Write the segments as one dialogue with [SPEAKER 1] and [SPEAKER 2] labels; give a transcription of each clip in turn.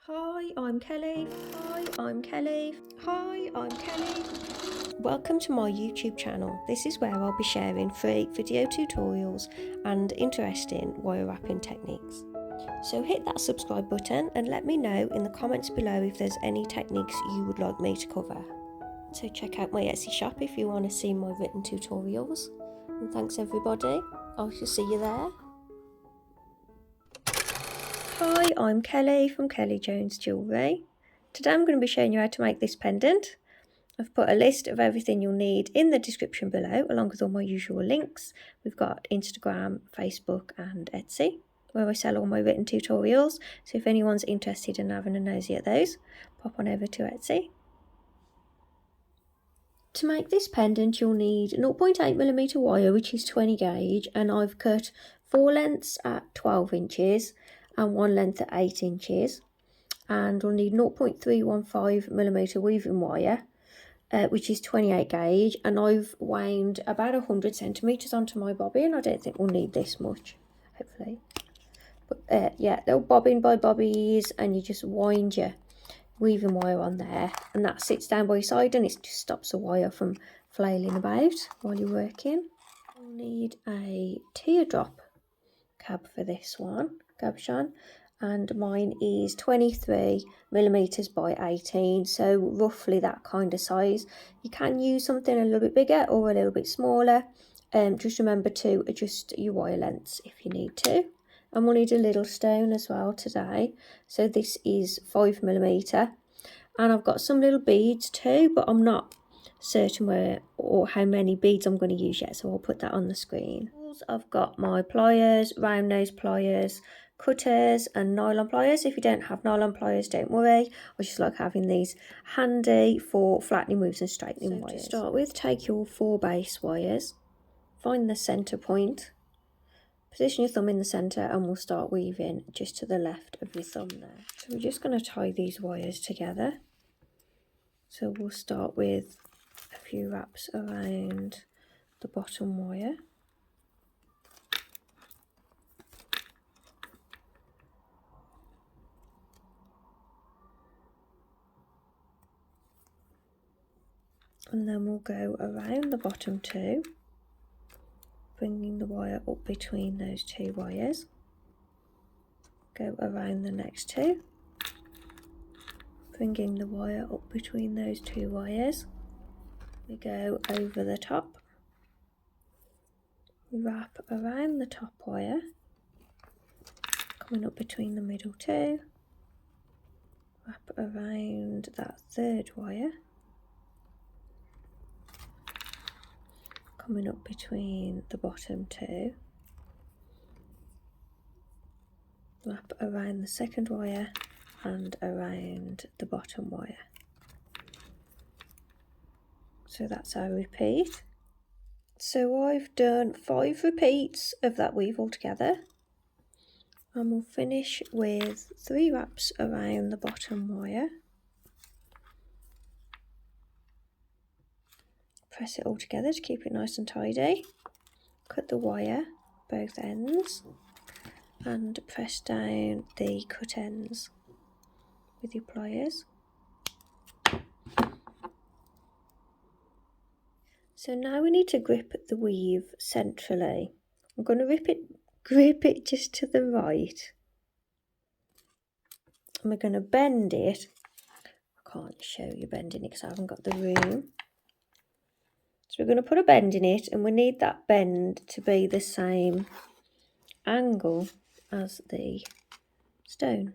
[SPEAKER 1] Hi, I'm Kelly. Hi, I'm Kelly. Hi, I'm Kelly. Welcome to my YouTube channel. This is where I'll be sharing free video tutorials and interesting wire wrapping techniques. So hit that subscribe button and let me know in the comments below if there's any techniques you would like me to cover. So check out my Etsy shop if you want to see my written tutorials. And thanks everybody. I shall see you there. Hi, I'm Kelly from Jewellery. Today I'm going to be showing you how to make this pendant. I've put a list of everything you'll need in the description below, along with all my usual links. We've got Instagram, Facebook and Etsy, where I sell all my written tutorials. So if anyone's interested in having a nosy at those, pop on over to Etsy. To make this pendant you'll need 0.8mm wire, which is 20 gauge, and I've cut 4 lengths at 12 inches and 1 length at 8 inches. And we'll need 0.315mm weaving wire, which is 28 gauge, and I've wound about 100 centimeters onto my bobbin. I don't think we'll need this much, hopefully. But yeah, little bobbin by Bobeeze, and you just wind your weaving wire on there, and that sits down by your side and it just stops the wire from flailing about while you're working. We'll need a teardrop cab for this one, cabochon, and mine is 23mm by 18, so roughly that kind of size. You can use something a little bit bigger or a little bit smaller. Just remember to adjust your wire lengths if you need to. And we'll need a little stone as well today, so this is 5mm, and I've got some little beads too, but I'm not certain where or how many beads I'm going to use yet, so I'll put that on the screen. I've got my pliers, round nose pliers, cutters and nylon pliers. If you don't have nylon pliers, don't worry. I just like having these handy for flattening moves and straightening wires. To start with, take your 4 base wires, find the centre point, position your thumb in the centre, and we'll start weaving just to the left of your thumb there. So we're just going to tie these wires together. So we'll start with a few wraps around the bottom wire. And then we'll go around the bottom too, bringing the wire up between those 2 wires. Go around the next 2, bringing the wire up between those 2 wires. We go over the top, wrap around the top wire, coming up between the middle 2, wrap around that 3rd wire, coming up between the bottom 2, wrap around the 2nd wire and around the bottom wire. So that's our repeat. So I've done 5 repeats of that weave altogether, and we'll finish with 3 wraps around the bottom wire. Press it all together to keep it nice and tidy. Cut the wire both ends and press down the cut ends with your pliers. So now we need to grip the weave centrally. I'm going to grip it just to the right, and we're going to bend it. I can't show you bending it because I haven't got the room. So we're going to put a bend in it, and we need that bend to be the same angle as the stone.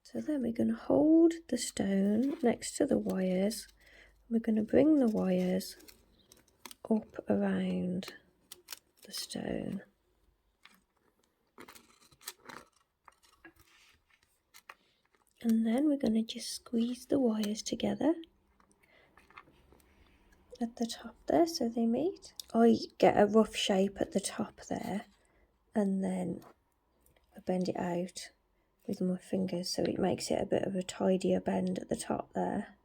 [SPEAKER 1] So then we're going to hold the stone next to the wires. We're going to bring the wires up around the stone. And then we're going to just squeeze the wires together at the top there so they meet. I get a rough shape at the top there, and then I bend it out with my fingers so it makes it a bit of a tidier bend at the top there.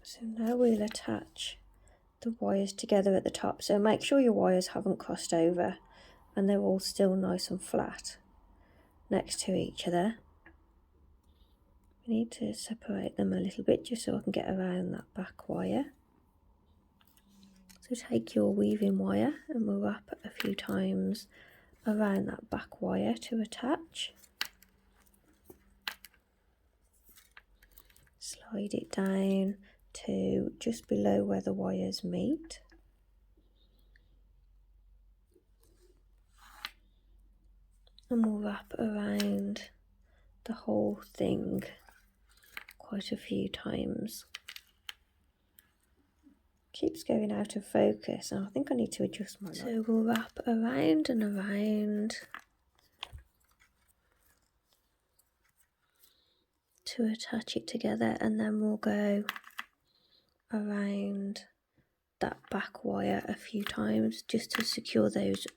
[SPEAKER 1] So now we'll attach the wires together at the top, so make sure your wires haven't crossed over and they're all still nice and flat next to each other. We need to separate them a little bit just so I can get around that back wire. So take your weaving wire and we'll wrap a few times around that back wire to attach. Slide it down to just below where the wires meet. And we'll wrap around the whole thing quite a few times. Keeps going out of focus and I think I need to adjust my light. So we'll wrap around and around to attach it together, and then we'll go around that back wire a few times just to secure those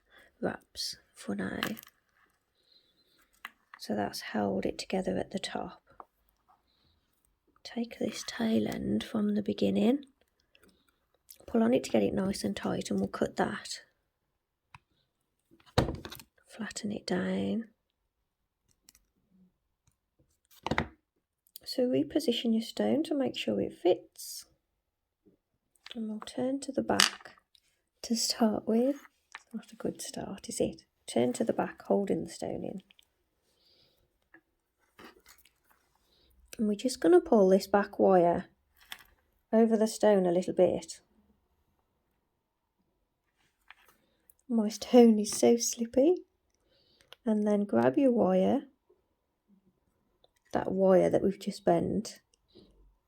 [SPEAKER 1] wraps for now. So that's held it together at the top. Take this tail end from the beginning, pull on it to get it nice and tight, and we'll cut that. Flatten it down. So reposition your stone to make sure it fits. And we'll turn to the back to start with. It's not a good start, is it? Turn to the back, holding the stone in. And we're just going to pull this back wire over the stone a little bit. My stone is so slippy. And then grab your wire, that wire that we've just bent.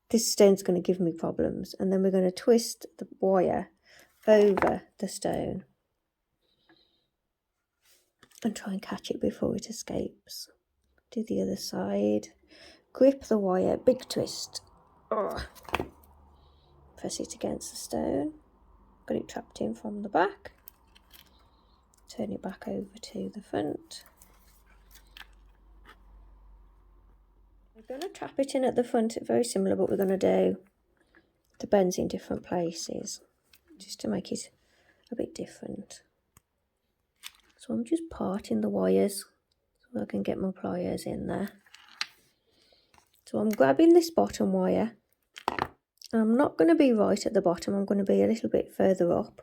[SPEAKER 1] This stone's going to give me problems. And then we're going to twist the wire over the stone and try and catch it before it escapes. Do the other side. Grip the wire, big twist. Oh. Press it against the stone. Got it trapped in from the back. Turn it back over to the front. We're going to trap it in at the front, very similar, but we're going to do the bends in different places just to make it a bit different. So I'm just parting the wires so I can get my pliers in there. So I'm grabbing this bottom wire. I'm not going to be right at the bottom, I'm going to be a little bit further up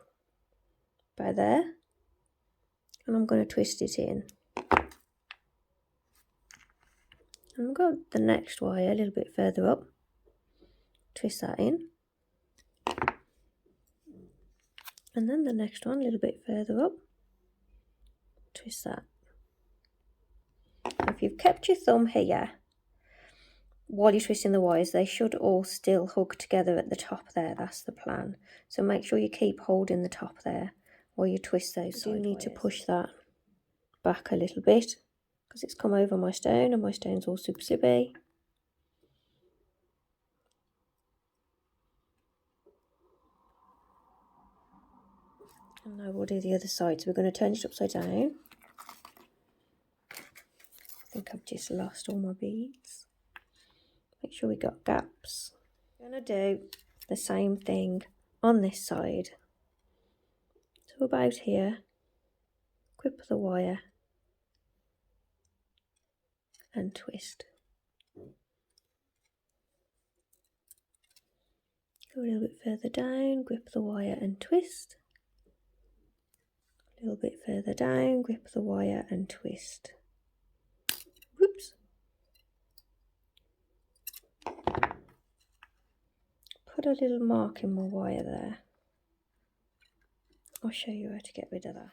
[SPEAKER 1] by there. And I'm going to twist it in. And I've got the next wire a little bit further up. Twist that in. And then the next one a little bit further up. Twist that. If you've kept your thumb here, while you're twisting the wires, they should all still hug together at the top there. That's the plan. So make sure you keep holding the top there while you twist those sideways. You need to push that back a little bit because it's come over my stone and my stone's all super slippy. And now we'll do the other side. So we're going to turn it upside down. I think I've just lost all my beads. Make sure we got gaps. We're going to do the same thing on this side. So about here, grip the wire and twist. Go a little bit further down, grip the wire and twist. A little bit further down, grip the wire and twist. Whoops. Put a little mark in my wire there. I'll show you how to get rid of that.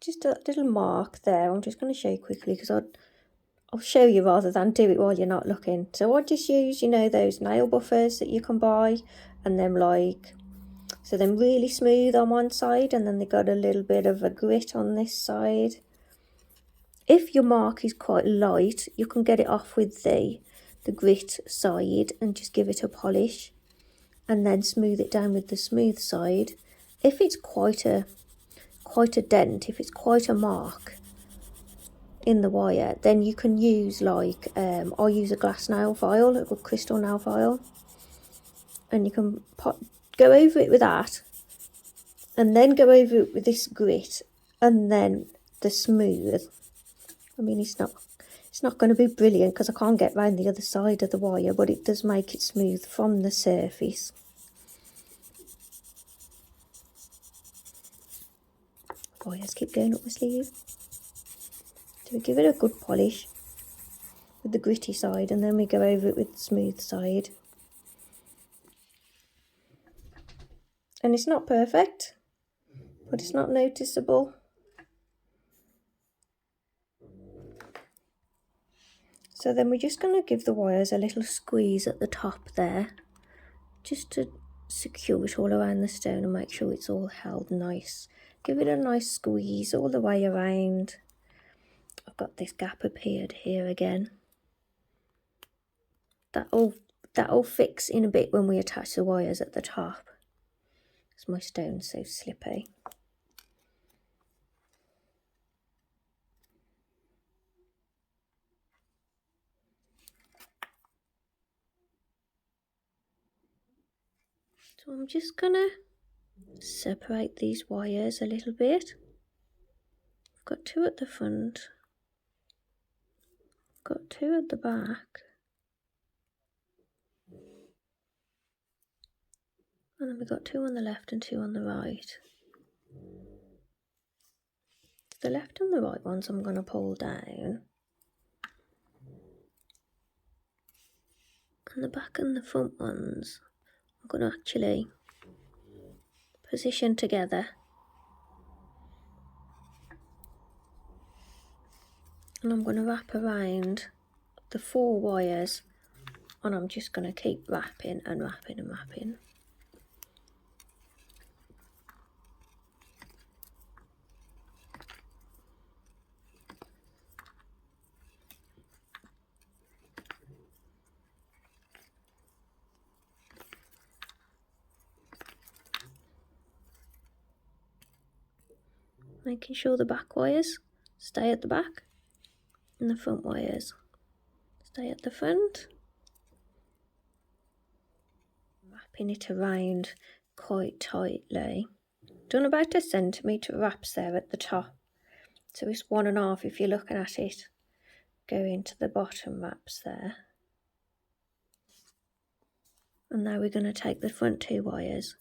[SPEAKER 1] Just a little mark there. I'm just going to show you quickly because I'll show you rather than do it while you're not looking. So I just use, you know, those nail buffers that you can buy, and them so them really smooth on one side and then they got a little bit of a grit on this side. If your mark is quite light, you can get it off with the grit side and just give it a polish and then smooth it down with the smooth side. If it's quite a dent, if it's quite a mark in the wire, then you can use I use a glass nail file, a good crystal nail file, and you can go over it with that and then go over it with this grit and then the smooth I mean, it's not going to be brilliant because I can't get round the other side of the wire, but it does make it smooth from the surface. Wires keep going up my sleeve. So we give it a good polish with the gritty side, and then we go over it with the smooth side. And it's not perfect, but it's not noticeable. So then we're just going to give the wires a little squeeze at the top there, just to secure it all around the stone and make sure it's all held nice. Give it a nice squeeze all the way around. I've got this gap appeared here again. That'll fix in a bit when we attach the wires at the top, because my stone's so slippy. So I'm just gonna separate these wires a little bit. I've got two at the front, I've got two at the back, and then we've got two on the left and two on the right. The left and the right ones I'm going to pull down, and the back and the front ones I'm going to actually position together, and I'm going to wrap around the 4 wires, and I'm just going to keep wrapping and wrapping and wrapping. Making sure the back wires stay at the back and the front wires stay at the front. Wrapping it around quite tightly. Done about 1 centimetre wraps there at the top. So it's 1.5 if you're looking at it. Go into the bottom wraps there. And now we're going to take the front 2 wires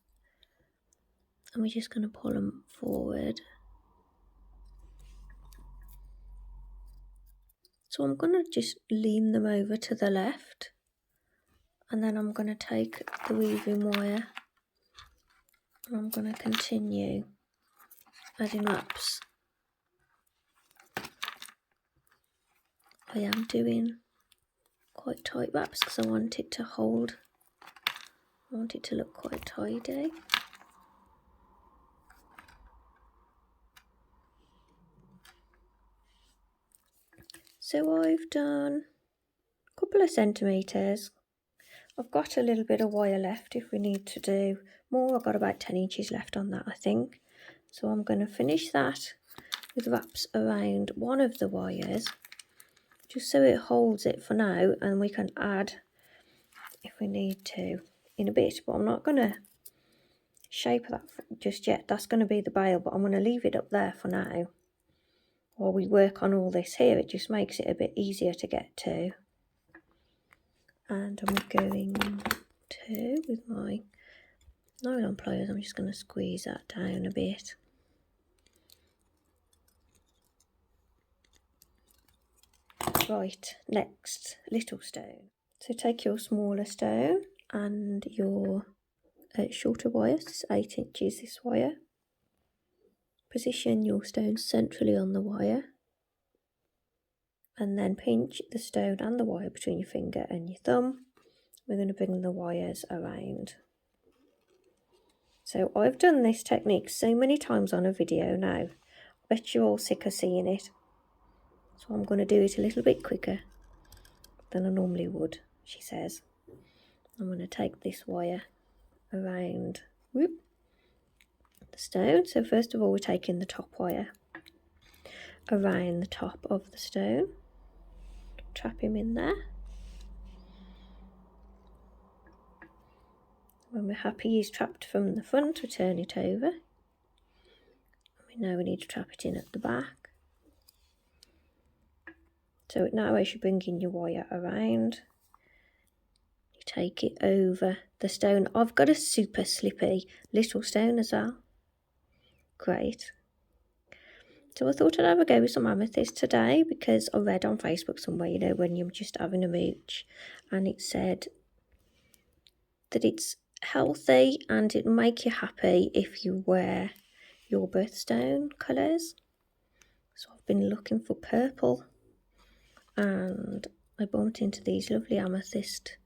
[SPEAKER 1] and we're just going to pull them forward. So I'm going to just lean them over to the left, and then I'm going to take the weaving wire and I'm going to continue adding wraps. I am doing quite tight wraps because I want it to hold. I want it to look quite tidy. So I've done a couple of centimetres. I've got a little bit of wire left if we need to do more. I've got about 10 inches left on that, I think. So I'm going to finish that with wraps around one of the wires, just so it holds it for now, and we can add if we need to in a bit. But I'm not going to shape that just yet. That's going to be the bail, but I'm going to leave it up there for now while we work on all this here. It just makes it a bit easier to get to. And I'm going to, with my nylon pliers, I'm just going to squeeze that down a bit. Right, next, little stone. So take your smaller stone and your shorter wire, this is 8 inches this wire. Position your stone centrally on the wire, and then pinch the stone and the wire between your finger and your thumb. We're going to bring the wires around. So I've done this technique so many times on a video now. I bet you're all sick of seeing it. So I'm going to do it a little bit quicker than I normally would, she says. I'm going to take this wire around the stone. So first of all, we're taking the top wire around the top of the stone. Trap him in there. When we're happy he's trapped from the front, we turn it over. Now we need to trap it in at the back. So now as you're bringing your wire around, you take it over the stone. I've got a super slippy little stone as well. Great. So I thought I'd have a go with some amethyst today, because I read on Facebook somewhere, you know, when you're just having a mooch, and it said that it's healthy and it'll make you happy if you wear your birthstone colours. So I've been looking for purple, and I bumped into these lovely amethyst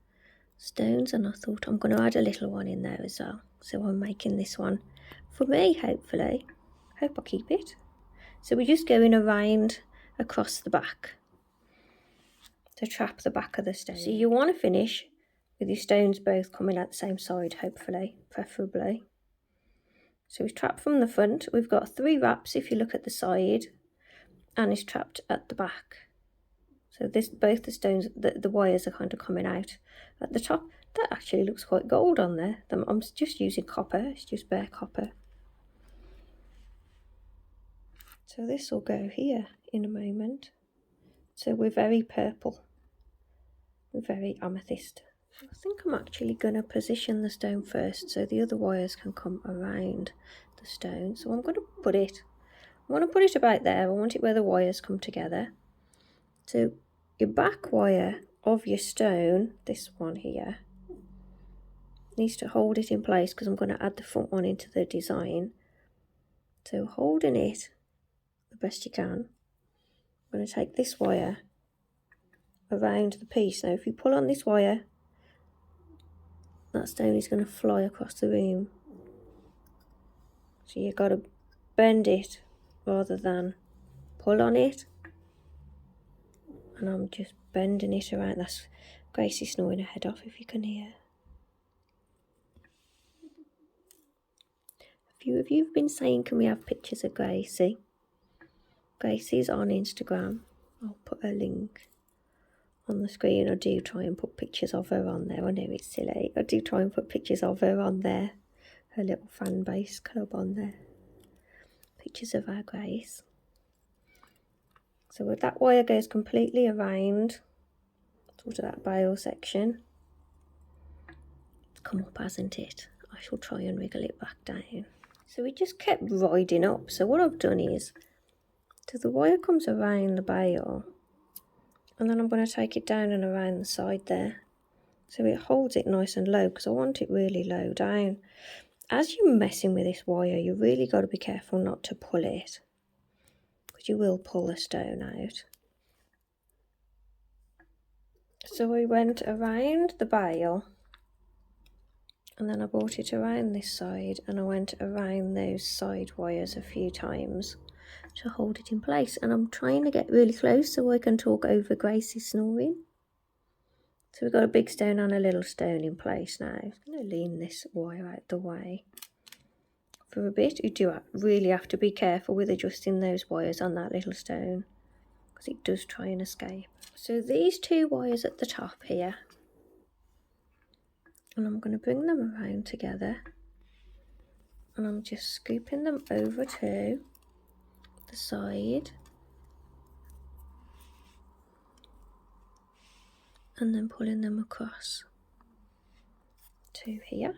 [SPEAKER 1] stones, and I thought I'm going to add a little one in there as well. So I'm making this one for me, hopefully. Hope I keep it. So we're just going around across the back to trap the back of the stone. So you want to finish with your stones both coming out the same side, hopefully, preferably. So we've trapped from the front. We've got 3 wraps if you look at the side, and it's trapped at the back. So this, both the stones, the wires are kind of coming out at the top. That actually looks quite gold on there. I'm just using copper, it's just bare copper. So this will go here in a moment. So we're very purple, we're very amethyst. I think I'm actually going to position the stone first so the other wires can come around the stone. So I'm going to put it, I want to put it about there. I want it where the wires come together. So your back wire of your stone, this one here, needs to hold it in place because I'm going to add the front one into the design. So holding it the best you can, I'm going to take this wire around the piece. Now if you pull on this wire, that stone is going to fly across the room. So you've got to bend it rather than pull on it. And I'm just bending it around. That's Gracie snoring her head off, if you can hear. A few of you have been saying, can we have pictures of Gracie? Gracie's on Instagram. I'll put a link on the screen. I do try and put pictures of her on there. I know it's silly. I do try and put pictures of her on there. Her little fan base club on there. Pictures of our Grace. So with that wire goes completely around sort of that bail section. It's come up, hasn't it? I shall try and wriggle it back down. So we just kept riding up. So what I've done is, so the wire comes around the bail, and then I'm going to take it down and around the side there. So it holds it nice and low, because I want it really low down. As you're messing with this wire, you really got to be careful not to pull it, because you will pull the stone out. So we went around the bail, and then I brought it around this side, and I went around those side wires a few times to hold it in place. And I'm trying to get really close so I can talk over Gracie snoring. So we've got a big stone and a little stone in place now. I'm going to lean this wire out the way for a bit. You do really have to be careful with adjusting those wires on that little stone, because it does try and escape. So these 2 wires at the top here, and I'm going to bring them around together, and I'm just scooping them over to the side, and then pulling them across to here.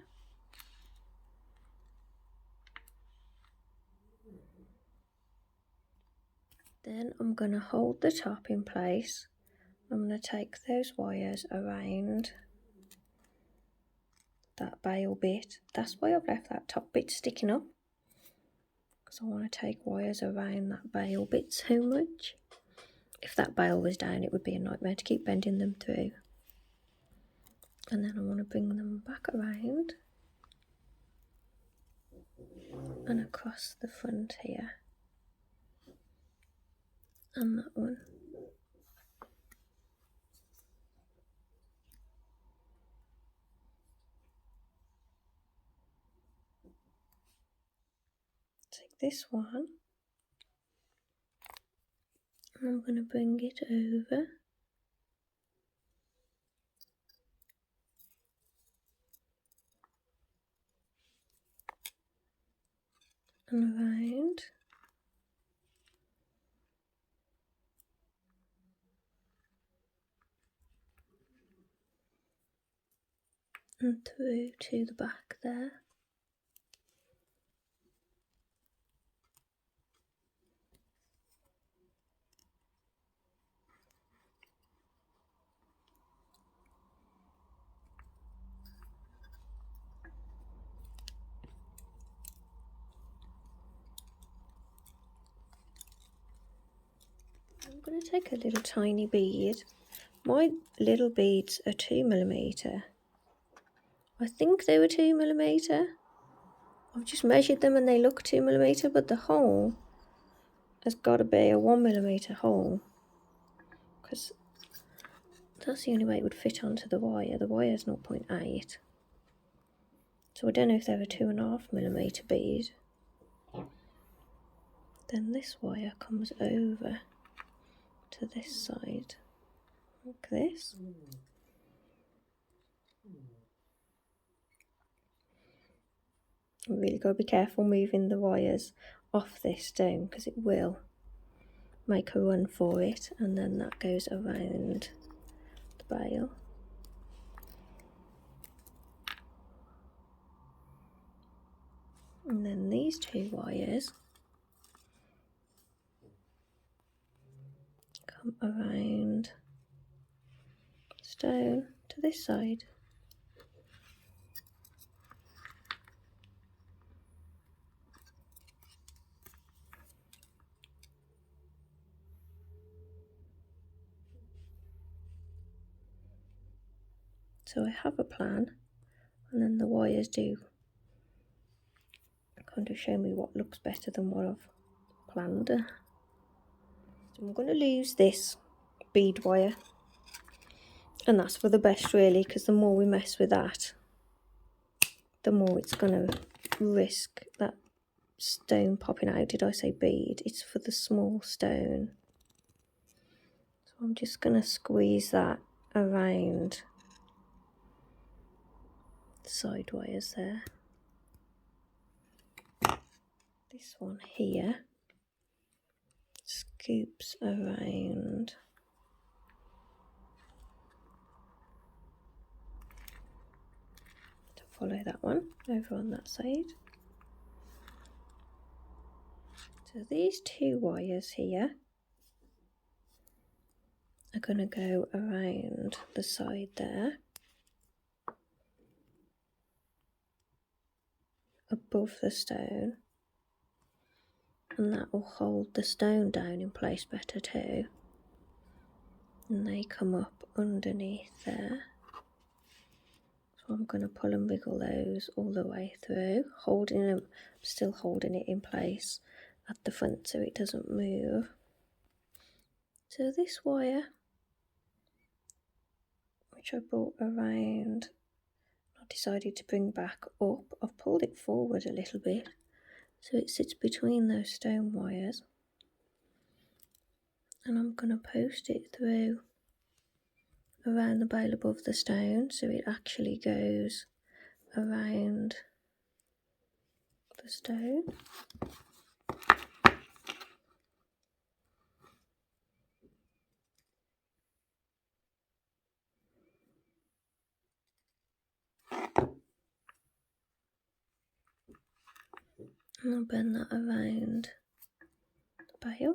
[SPEAKER 1] Then I'm going to hold the top in place. I'm going to take those wires around that bail bit. That's why I've left that top bit sticking up, because I want to take wires around that bail bit so much. If that bail was down, it would be a nightmare to keep bending them through. And then I want to bring them back around and across the front here, and that one. Take this one, and I'm going to bring it over and around. and through to the back there. I'm going to take a little tiny bead. My little beads are 2mm. I think they were 2mm. I've just measured them and they look 2mm, but the hole has got to be a 1mm hole, because that's the only way it would fit onto the wire. The wire is 0.8. So I don't know if they're a 2.5mm bead. Then this wire comes over to this side, like this. You really got to be careful moving the wires off this stone, because it will make a run for it, and then that goes around the bail. And then these two wires come around the stone to this side. So I have a plan, and then the wires do kind of show me what looks better than what I've planned. So I'm going to lose this bead wire, and that's for the best really, because the more we mess with that, the more it's going to risk that stone popping out. Did I say bead? It's for the small stone. So I'm just going to squeeze that around the side wires there. This one here scoops around to follow that one over on that side. So these two wires here are going to go around the side there, above the stone, and that will hold the stone down in place better too. And they come up underneath there. So I'm going to pull and wiggle those all the way through, holding them, still holding it in place at the front so it doesn't move. So this wire, which I brought around, I decided to bring back up. I've pulled it forward a little bit so it sits between those stone wires, and I'm going to post it through around the bail above the stone so it actually goes around the stone. And I'll bend that around the bail.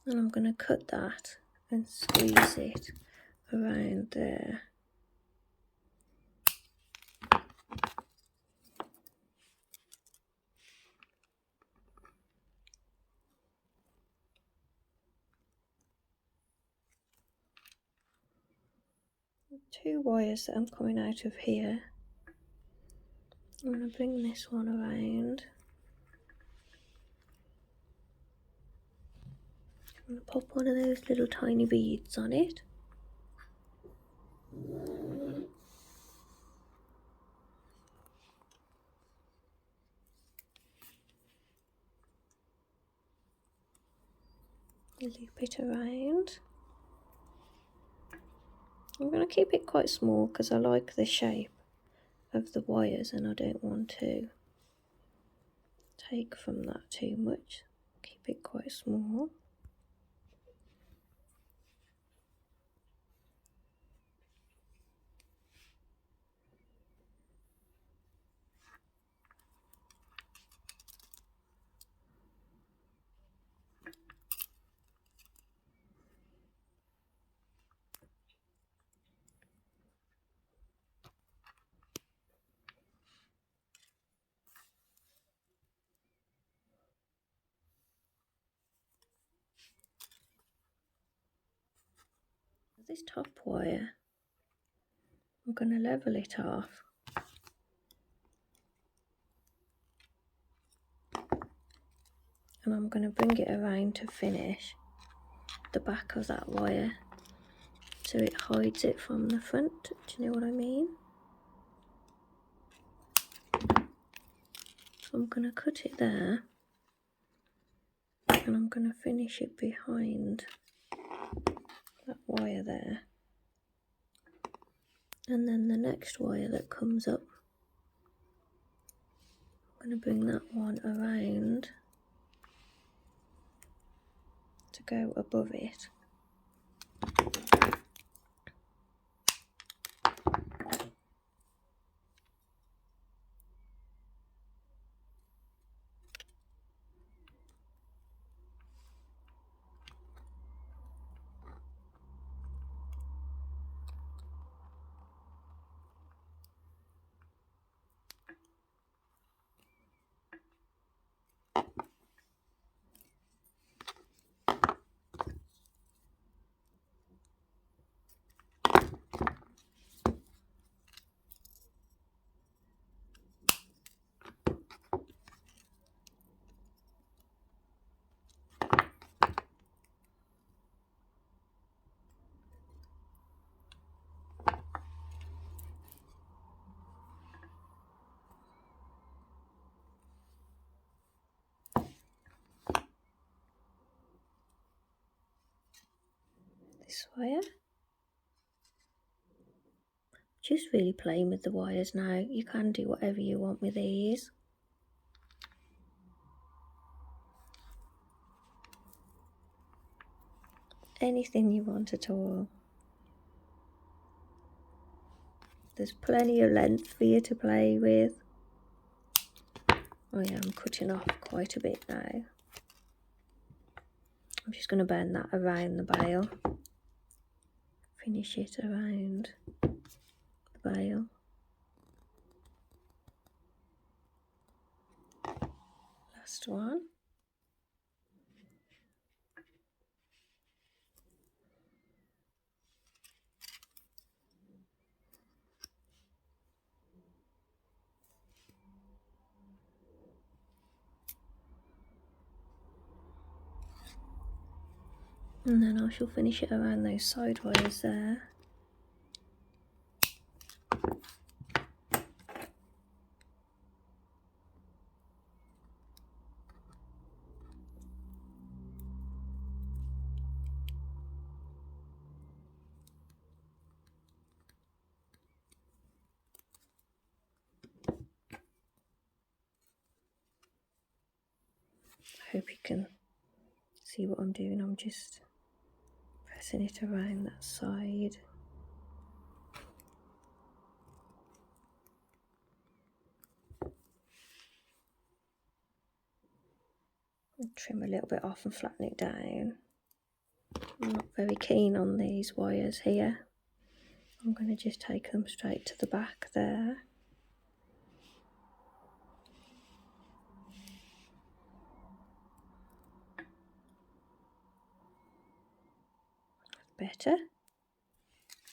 [SPEAKER 1] And I'm going to cut that and squeeze it around there. Two wires that I'm coming out of here. I'm going to bring this one around. I'm going to pop one of those little tiny beads on it. Loop it around. I'm going to keep it quite small because I like the shape of the wires and I don't want to take from that too much. Keep it quite small. this top wire, I'm going to level it off. And I'm going to bring it around to finish the back of that wire so it hides it from the front. Do you know what I mean? So I'm going to cut it there and I'm going to finish it behind that wire there. And then the next wire that comes up, I'm going to bring that one around to go above it. This wire. Just really playing with the wires now. You can do whatever you want with these. Anything you want at all. There's plenty of length for you to play with. Oh yeah, I'm cutting off quite a bit now. I'm just going to bend that around the bail. Finish it around the bail. Last one. And then I shall finish it around those side wires there. I hope you can see what I'm doing. I'm just pressing it around that side. And trim a little bit off and flatten it down. I'm not very keen on these wires here. I'm going to just take them straight to the back there. Better.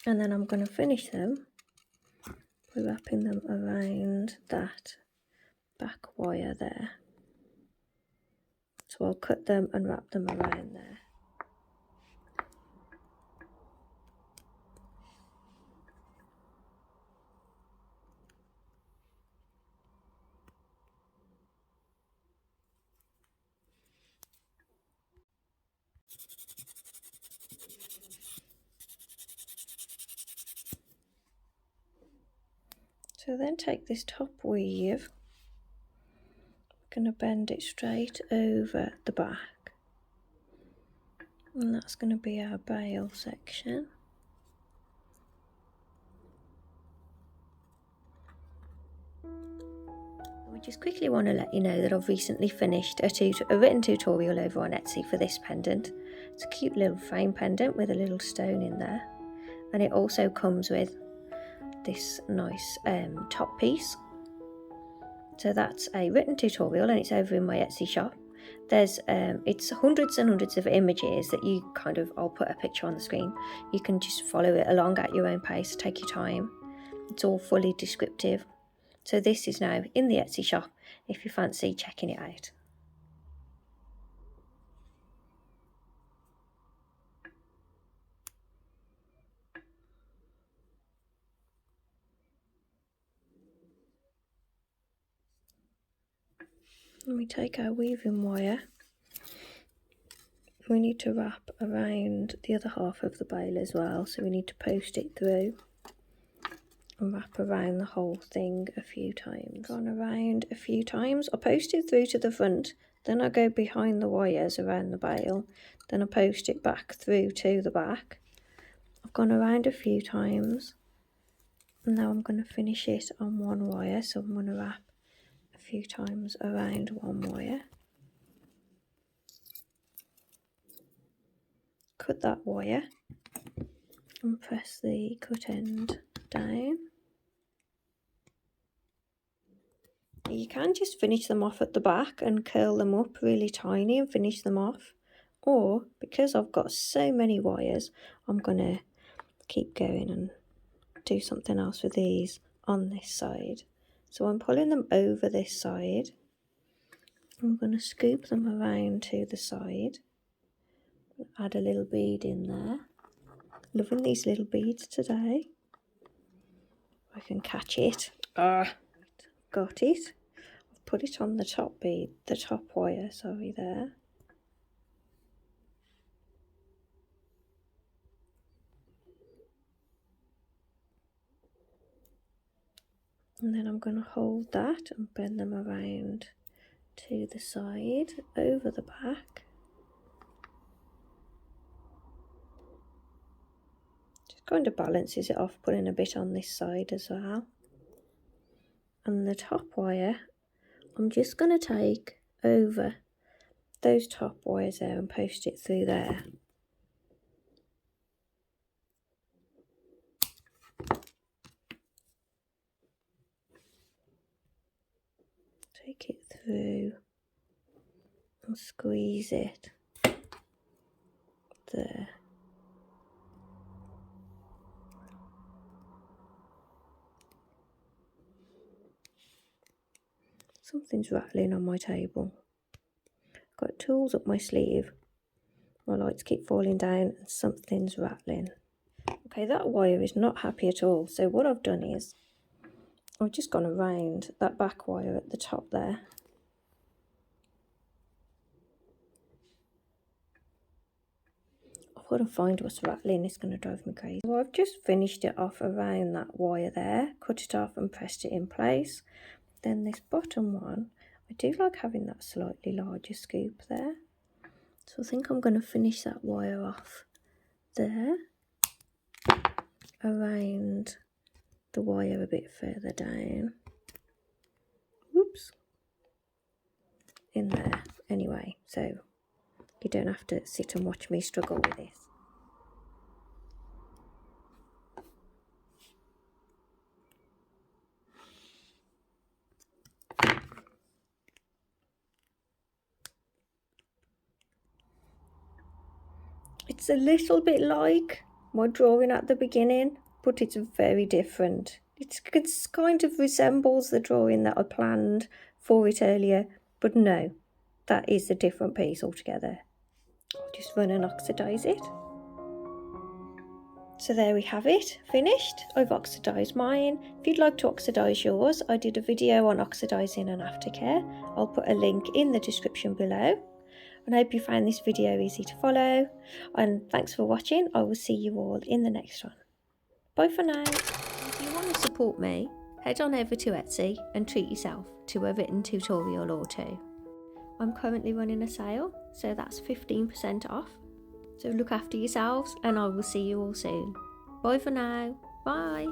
[SPEAKER 1] And then I'm going to finish them by wrapping them around that back wire there. So I'll cut them and wrap them around there. So then take this top weave, I'm going to bend it straight over the back, and that's going to be our bail section. I just quickly want to let you know that I've recently finished a written tutorial over on Etsy for this pendant. It's a cute little frame pendant with a little stone in there, and it also comes with this nice top piece. So that's a written tutorial and it's over in my Etsy shop. There's it's hundreds and hundreds of images that you I'll put a picture on the screen. You can just follow it along at your own pace, take your time. It's all fully descriptive. So this is now in the Etsy shop if you fancy checking it out. Let me take our weaving wire. We need to wrap around the other half of the bail as well, so we need to post it through and wrap around the whole thing a few times. Gone around a few times. I post it through to the front, then I go behind the wires around the bail, then I post it back through to the back. I've gone around a few times, and now I'm going to finish it on one wire, so I'm going to wrap a few times around one wire. Cut that wire and press the cut end down. You can just finish them off at the back and curl them up really tiny and finish them off, or because I've got so many wires, I'm going to keep going and do something else with these on this side. So I'm pulling them over this side. I'm going to scoop them around to the side, add a little bead in there. Loving these little beads today. I can catch it. Got it. I've put it on the top bead, the top wire, sorry, there. And then I'm going to hold that and bend them around to the side, over the back. Just kind of balances it off, putting a bit on this side as well. And the top wire, I'm just going to take over those top wires there and post it through there. Take it through and squeeze it there. Something's rattling on my table. Got tools up my sleeve. My lights keep falling down and something's rattling. Okay, that wire is not happy at all. So what I've done is I've just gone around that back wire at the top there. I've got to find what's rattling, it's going to drive me crazy. So I've just finished it off around that wire there, cut it off and pressed it in place. Then this bottom one, I do like having that slightly larger scoop there. So I think I'm going to finish that wire off there, around the wire a bit further down. Whoops. In there. Anyway, so you don't have to sit and watch me struggle with this. It's a little bit like my drawing at the beginning, but it's very different. It kind of resembles the drawing that I planned for it earlier, but no, that is a different piece altogether. I'll just run and oxidise it. So there we have it, finished. I've oxidised mine. If you'd like to oxidise yours, I did a video on oxidising and aftercare. I'll put a link in the description below. And I hope you found this video easy to follow. And thanks for watching. I will see you all in the next one. Bye for now. If you want to support me, head on over to Etsy and treat yourself to a written tutorial or two. I'm currently running a sale, so that's 15% off. So look after yourselves and I will see you all soon. Bye for now. Bye.